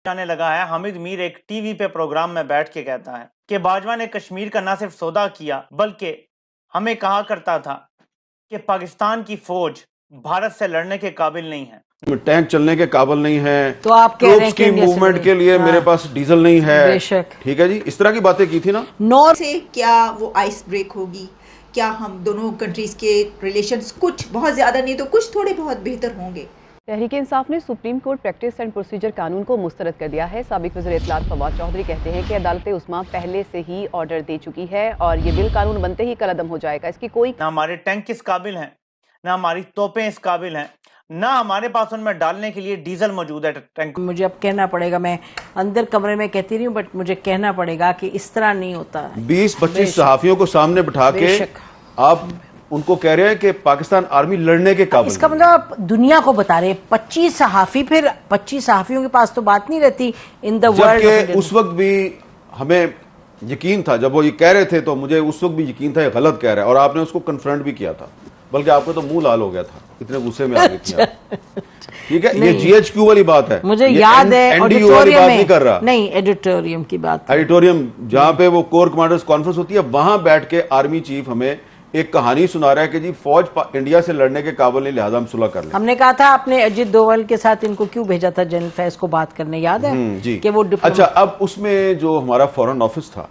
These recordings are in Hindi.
आने लगा है। हामिद मीर एक टीवी पे प्रोग्राम में बैठ के कहता है कि बाजवा ने कश्मीर का न सिर्फ सौदा किया बल्कि हमें कहा करता था कि पाकिस्तान की फौज भारत से लड़ने के काबिल नहीं है, टैंक चलने के काबिल नहीं है, तो आप कह रहे हैं की मूवमेंट के लिए मेरे पास डीजल नहीं है। बेशक, ठीक है जी, इस तरह की बातें की थी ना। नॉर्थ से क्या वो आइस ब्रेक होगी? क्या हम दोनों कंट्रीज के रिलेशंस कुछ बहुत ज्यादा नहीं तो कुछ थोड़े बहुत बेहतर होंगे? तहरीक इंसाफ ने supreme court practice and procedure कानून को मुस्तरद कर दिया है। साबिक वज़ीर इत्तलात फवाद चौधरी कहते हैं कि अदालत उस्मा पहले से ही ऑर्डर दे चुकी है और ये बिल कानून बनते ही कलअदम हो जाएगा। इसकी कोई ना हमारे टैंक इस काबिल हैं, ना हमारी तोपें इस काबिल हैं, ना हमारे पास उनमें डालने के लिए डीजल मौजूद है टैंक। मुझे अब कहना पड़ेगा, मैं अंदर कमरे में कहती रही हूँ बट मुझे कहना पड़ेगा कि इस तरह नहीं होता। 20-25 सहाफियों को सामने बिठा के आप उनको कह रहे हैं कि पाकिस्तान आर्मी लड़ने के काबिल। इसका मतलब आप दुनिया को बता रहे हैं 25 सहाफी, फिर 25 सहाफियों के पास तो बात नहीं रहती इन द वर्ल्ड। जबकि उस वक्त भी हमें यकीन था, जब वो ये कह रहे थे तो मुझे उस वक्त भी यकीन था ये गलत कह रहा है और आपने उसको कन्फ्रंट भी किया था, बल्कि आपको तो मुंह लाल हो गया था, इतने गुस्से में आ गई थी आप। ठीक है, ये GHQ वाली बात है, मुझे याद है NDU वाली बात नहीं कर रहा, नहीं एडिटोरियम की बात, एडिटोरियम जहां पे वो कोर कमांडर्स कॉन्फ्रेंस होती है, वहां बैठ के आर्मी चीफ हमें एक कहानी सुना रहा है कि जी फौज इंडिया से लड़ने के काबिल नहीं, लिहाजा हम सुलह कर लें। हमने कहा था आपने अजीत डोवाल के साथ इनको क्यों भेजा था जनरल फैज को बात करने, याद है जी कि वो अच्छा, अब उसमें जो हमारा फॉरेन ऑफिस था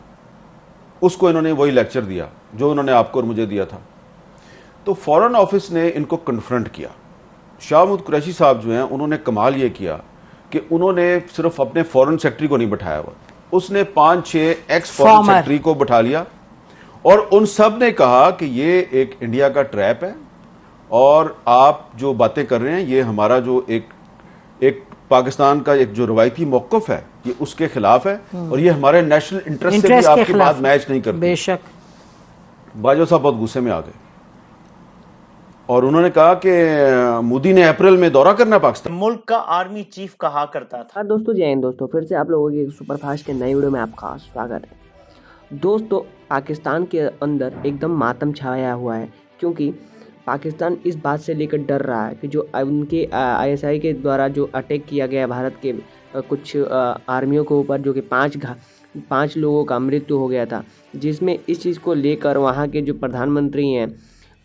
उसको इन्होंने वही लेक्चर दिया जो उन्होंने आपको और मुझे दिया था। तो फॉरेन ऑफिस ने इनको कन्फ्रंट किया। शाह महमूद कुरैशी साहब जो हैं उन्होंने कमाल ये किया कि उन्होंने सिर्फ अपने फॉरेन सेक्रेटरी को नहीं बैठाया हुआ, उसने 5-6 एक्स फॉरेन सेक्रेटरी को बैठा लिया और उन सब ने कहा कि ये एक इंडिया का ट्रैप है और आप जो बातें कर रहे हैं ये हमारा जो एक पाकिस्तान का एक जो रवायती मौक़िफ़ है ये उसके खिलाफ है और ये हमारे नेशनल इंटरेस्ट से भी आपकी बात मैच नहीं करती। बेशक बाजवा साहब बहुत गुस्से में आ गए और उन्होंने कहा कि मोदी ने अप्रैल में दौरा करना पाकिस्तान। मुल्क का आर्मी चीफ कहा करता था। दोस्तों जय हिंद दोस्तों, फिर से आप लोगों की सुपरफास्ट के नई वीडियो में आपका स्वागत है। दोस्तों पाकिस्तान के अंदर एकदम मातम छाया हुआ है क्योंकि पाकिस्तान इस बात से लेकर डर रहा है कि जो उनके ISI के द्वारा जो अटैक किया गया भारत के कुछ आर्मियों के ऊपर, जो कि 5 लोगों का मृत्यु हो गया था, जिसमें इस चीज़ को लेकर वहाँ के जो प्रधानमंत्री हैं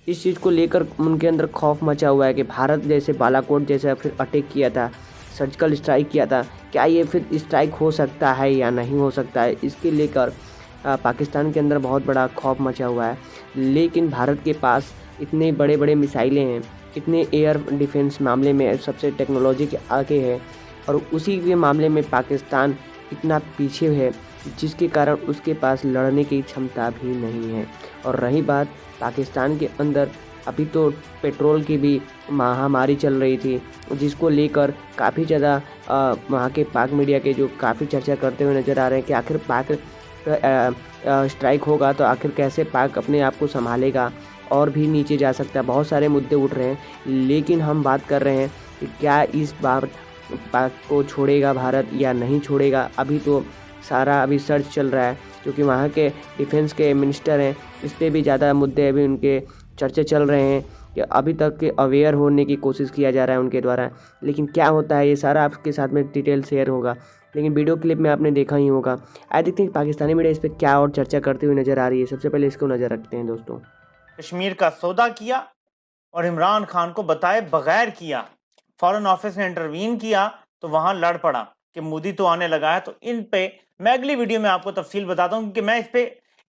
इस चीज़ को लेकर उनके अंदर खौफ मचा हुआ है कि भारत जैसे बालाकोट जैसा फिर अटैक किया था, सर्जिकल स्ट्राइक किया था, क्या ये फिर स्ट्राइक हो सकता है या नहीं हो सकता है, इसके लेकर पाकिस्तान के अंदर बहुत बड़ा खौफ मचा हुआ है। लेकिन भारत के पास इतने बड़े बड़े मिसाइलें हैं, इतने एयर डिफेंस मामले में सबसे टेक्नोलॉजी के आगे है और उसी के मामले में पाकिस्तान इतना पीछे है जिसके कारण उसके पास लड़ने की क्षमता भी नहीं है। और रही बात पाकिस्तान के अंदर, अभी तो पेट्रोल की भी महामारी चल रही थी जिसको लेकर काफ़ी ज़्यादा वहाँ के पाक मीडिया के जो काफ़ी चर्चा करते हुए नज़र आ रहे हैं कि आखिर पाक स्ट्राइक होगा तो आखिर कैसे पाक अपने आप को संभालेगा और भी नीचे जा सकता है। बहुत सारे मुद्दे उठ रहे हैं, लेकिन हम बात कर रहे हैं कि क्या इस बार पाक को छोड़ेगा भारत या नहीं छोड़ेगा। अभी तो सारा सर्च चल रहा है क्योंकि वहाँ के डिफेंस के मिनिस्टर हैं, इस पर भी ज़्यादा मुद्दे अभी उनके चर्चे चल रहे हैं कि अभी तक के अवेयर होने की कोशिश किया जा रहा है उनके द्वारा। लेकिन क्या होता है ये सारा आपके साथ में डिटेल शेयर होगा, लेकिन वीडियो क्लिप में आपने देखा ही होगा। आई देखते हैं पाकिस्तानी मीडिया इस पर क्या और चर्चा करती हुई नज़र आ रही है। सबसे पहले इसको नज़र रखते हैं दोस्तों। कश्मीर का सौदा किया और इमरान खान को बताए बगैर किया, फॉरेन ऑफिस ने इंटरवीन किया तो वहां लड़ पड़ा कि मोदी तो आने लगा है। तो इन पे मैं अगली वीडियो में आपको तफसील बताता हूँ क्योंकि मैं इस पे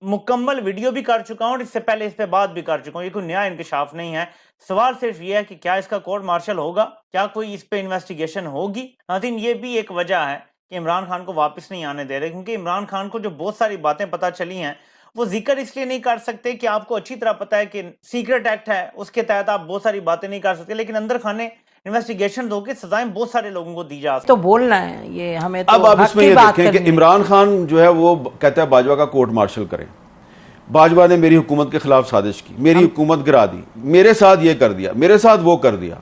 मुकम्मल वीडियो भी कर चुका हूँ और इससे पहले इस पे बात भी कर चुका हूँ। ये कोई नया इंकशाफ नहीं है। सवाल सिर्फ ये है कि क्या इसका कोर्ट मार्शल होगा, क्या कोई इस पे इन्वेस्टिगेशन होगी। नाज़रीन, ये भी एक वजह है कि इमरान खान को वापस नहीं आने दे रहे क्योंकि इमरान खान को जो बहुत सारी बातें पता चली हैं वो जिक्र इसलिए नहीं कर सकते कि आपको अच्छी तरह पता है कि सीक्रेट एक्ट है, उसके तहत आप बहुत सारी बातें नहीं कर सकते, लेकिन अंदर खाने इन्वेस्टिगेशन होकर सजाएं बहुत सारे लोगों को दी जा सकती। तो बोलना है ये हमें, तो अब आप इसमें ये देखें कि इमरान खान जो है वो कहता है बाजवा का कोर्ट मार्शल करें। बाजवा ने मेरी हुकूमत के खिलाफ साजिश की, मेरी हुकूमत गिरा दी, मेरे साथ ये कर दिया, मेरे साथ वो कर दिया।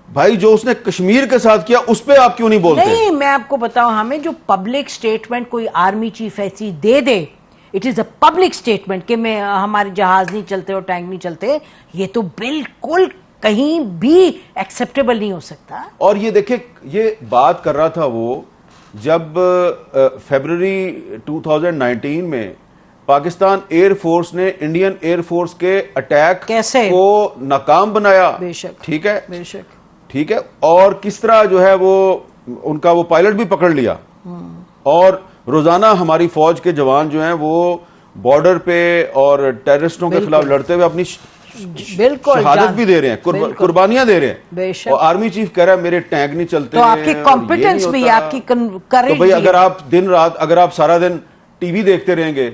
भाई जो उसने कश्मीर के साथ किया उस पर आप क्यों नहीं बोलते? नहीं, मैं आपको बताऊं, हमें जो पब्लिक स्टेटमेंट कोई आर्मी चीफ ऐसी दे दे, it is a public statement कि मैं हमारे जहाज नहीं चलते और टैंक नहीं चलते, ये तो बिल्कुल कहीं भी एक्सेप्टेबल नहीं हो सकता। और ये देखिए, ये बात कर रहा था वो जब फरवरी 2019 में पाकिस्तान एयरफोर्स ने इंडियन एयरफोर्स के अटैक कैसे को नाकाम बनाया, बेशक, ठीक है, बेशक, ठीक है, और किस तरह जो है वो उनका वो पायलट भी पकड़ लिया, और रोजाना हमारी फौज के जवान जो हैं वो बॉर्डर पे और टेररिस्टों के खिलाफ लड़ते हुए अपनी बिल्कुल शहादत भी दे रहे हैं, कुर्बानियां दे रहे हैं, बेशक। और आर्मी चीफ कह रहा है मेरे टैंक नहीं चलते, तो आपकी कॉम्पिटेंस भी, आपकी करेज, तो भाई अगर आप दिन रात, अगर आप सारा दिन टीवी देखते रहेंगे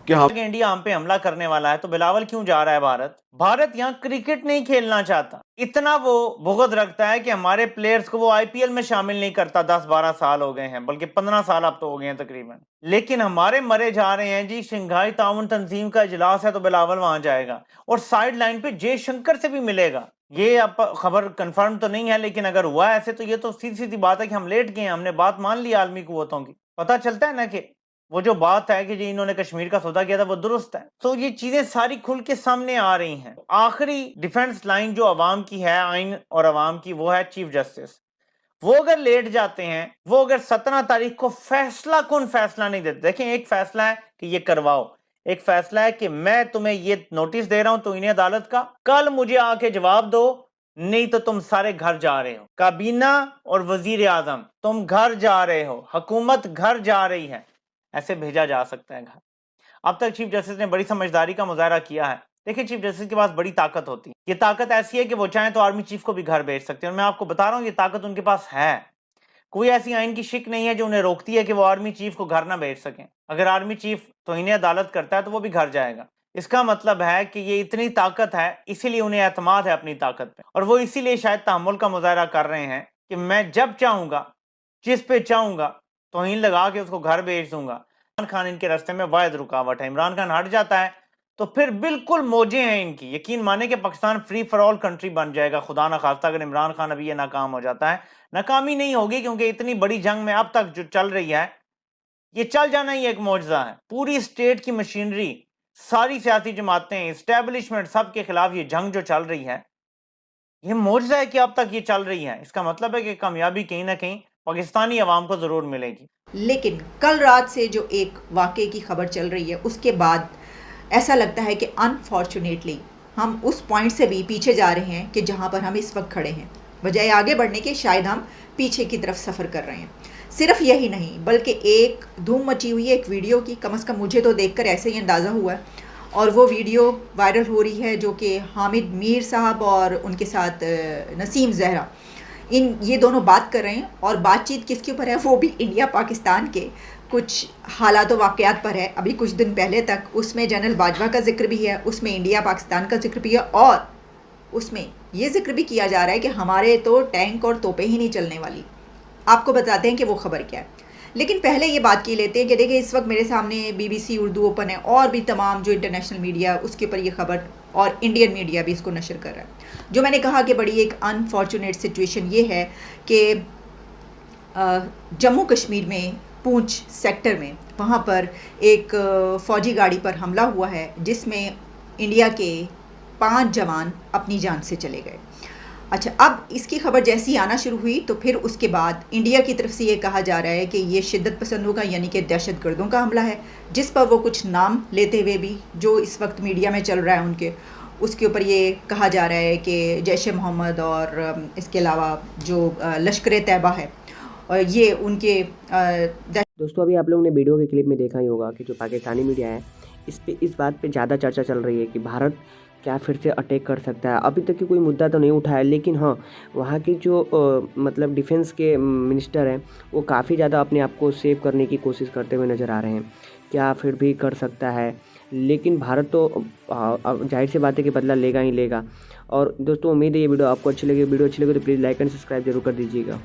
कि हम इंडिया हम पे हमला करने वाला है, तो बिलावल क्यों जा रहा है भारत? भारत यहाँ क्रिकेट नहीं खेलना चाहता, इतना वो भुगत रखता है कि हमारे प्लेयर्स को वो आईपीएल में शामिल नहीं करता। 10-12 साल हो गए हैं, बल्कि 15 साल अब तो हो गए हैं तकरीबन। लेकिन हमारे मरे जा रहे हैं जी। शंघाई ताउन तंजीम का इजलास है तो बिलावल वहां जाएगा, और साइड लाइन पे जयशंकर से भी मिलेगा। ये अब खबर कंफर्म तो नहीं है, लेकिन अगर हुआ ऐसे तो ये तो सीधी सीधी बात है कि हम लेट गए, हमने बात मान ली आलमी कुव्वतों की। पता चलता है ना कि वो जो बात है कि जी इन्होंने कश्मीर का सौदा किया था वो दुरुस्त है। तो ये चीजें सारी खुल के सामने आ रही हैं। आखिरी डिफेंस लाइन जो अवाम की है, आइन और अवाम की, वो है चीफ जस्टिस। वो अगर लेट जाते हैं, वो अगर 17 तारीख को फैसला कौन फैसला नहीं देते। देखें, एक फैसला है कि ये करवाओ, एक फैसला है कि मैं तुम्हें ये नोटिस दे रहा हूं तो इन्हें अदालत का, कल मुझे आके जवाब दो, नहीं तो तुम सारे घर जा रहे हो। काबीना और वजीर आजम तुम घर जा रहे हो, हुकूमत घर जा रही है, ऐसे भेजा जा सकता है घर। अब तक चीफ जस्टिस ने बड़ी समझदारी का मुजाहरा किया है। देखिए, चीफ जस्टिस के पास बड़ी ताकत होती है। ये ताकत ऐसी है कि वो चाहें तो आर्मी चीफ को भी घर भेज सकते हैं, और मैं आपको बता रहा हूं ये ताकत उनके पास है। कोई ऐसी आइन की शिक नहीं है जो उन्हें रोकती है कि वो आर्मी चीफ को घर ना भेज सकें। अगर आर्मी चीफ तौहीन अदालत करता है तो वो भी घर जाएगा। इसका मतलब है कि ये इतनी ताकत है, इसीलिए उन्हें एतमाद है अपनी ताकत पे, और वो इसीलिए शायद तहम्मुल का मुजाहरा कर रहे हैं कि मैं जब चाहूंगा, जिस पे चाहूंगा, तौहीन लगा के उसको घर भेज दूंगा। इमरान खान इनके रास्ते में वाहिद रुकावट है। इमरान खान हट जाता है तो फिर बिल्कुल मौजें हैं इनकी। यकीन माने कि Pakistan free for all country बन जाएगा, खुदा ना खास्ता अगर इमरान खान अभी ये नाकाम हो जाता है। नाकामी नहीं होगी, क्योंकि इतनी बड़ी जंग में अब तक जो चल रही है, ये चल जाना ही एक मौजज़ा है। पूरी स्टेट की मशीनरी, सारी सियासी जमातें, इस्टेब्लिशमेंट, सबके खिलाफ ये जंग जो चल रही है, ये मौजज़ा है कि अब तक ये चल रही है। इसका मतलब है कि कामयाबी कहीं ना कहीं पाकिस्तानी अवाम को जरूर मिलेगी। लेकिन कल रात से जो एक वाकये की खबर चल रही है, उसके बाद ऐसा लगता है कि अनफॉर्चुनेटली हम उस पॉइंट से भी पीछे जा रहे हैं कि जहां पर हम इस वक्त खड़े हैं। बजाय आगे बढ़ने के शायद हम पीछे की तरफ सफ़र कर रहे हैं। सिर्फ यही नहीं, बल्कि एक धूम मची हुई है एक वीडियो की, कम से कम मुझे तो देखकर ऐसे ही अंदाज़ा हुआ है। और वो वीडियो वायरल हो रही है, जो कि हामिद मीर साहब और उनके साथ नसीम जहरा, ये दोनों बात कर रहे हैं। और बातचीत किसके ऊपर है? वो भी इंडिया पाकिस्तान के कुछ हालात व वाक़यात पर है। अभी कुछ दिन पहले तक उसमें जनरल बाजवा का जिक्र भी है, उसमें इंडिया पाकिस्तान का जिक्र भी है, और उसमें ये जिक्र भी किया जा रहा है कि हमारे तो टैंक और तोपें ही नहीं चलने वाली। आपको बताते हैं कि वो खबर क्या है। लेकिन पहले ये बात की लेते हैं कि देखिए, इस वक्त मेरे सामने BBC उर्दू ओपन है, और भी तमाम जो इंटरनेशनल मीडिया, उसके ऊपर ये खबर, और इंडियन मीडिया भी इसको नशर कर रहा है। जो मैंने कहा कि बड़ी एक अनफॉर्चुनेट सिचुएशन ये है कि जम्मू कश्मीर में पूंछ सेक्टर में, वहाँ पर एक फ़ौजी गाड़ी पर हमला हुआ है, जिसमें इंडिया के 5 जवान अपनी जान से चले गए। अच्छा, अब इसकी खबर जैसी आना शुरू हुई तो फिर उसके बाद इंडिया की तरफ से ये कहा जा रहा है कि ये शिद्दत पसंदों का, यानी कि दहशत गर्दों का हमला है, जिस पर वो कुछ नाम लेते हुए भी जो इस वक्त मीडिया में चल रहा है उनके, उसके ऊपर ये कहा जा रहा है कि जैश मोहम्मद और इसके अलावा जो लश्कर तैयबा है, और ये उनके दोस्तों, अभी आप लोगों ने वीडियो के क्लिप में देखा ही होगा कि जो पाकिस्तानी मीडिया है इस बात पे ज़्यादा चर्चा चल रही है कि भारत क्या फिर से अटैक कर सकता है। अभी तक की कोई मुद्दा तो नहीं उठाया, लेकिन हाँ, वहाँ के जो मतलब डिफेंस के मिनिस्टर हैं वो काफ़ी ज़्यादा अपने आप को सेव करने की कोशिश करते हुए नज़र आ रहे हैं। क्या फिर भी कर सकता है, लेकिन भारत तो जाहिर सी बात है कि बदला लेगा ही लेगा। और दोस्तों, उम्मीद है ये वीडियो आपको अच्छी लगी। वीडियो अच्छी लगी तो प्लीज़ लाइक एंड सब्सक्राइब जरूर कर दीजिएगा।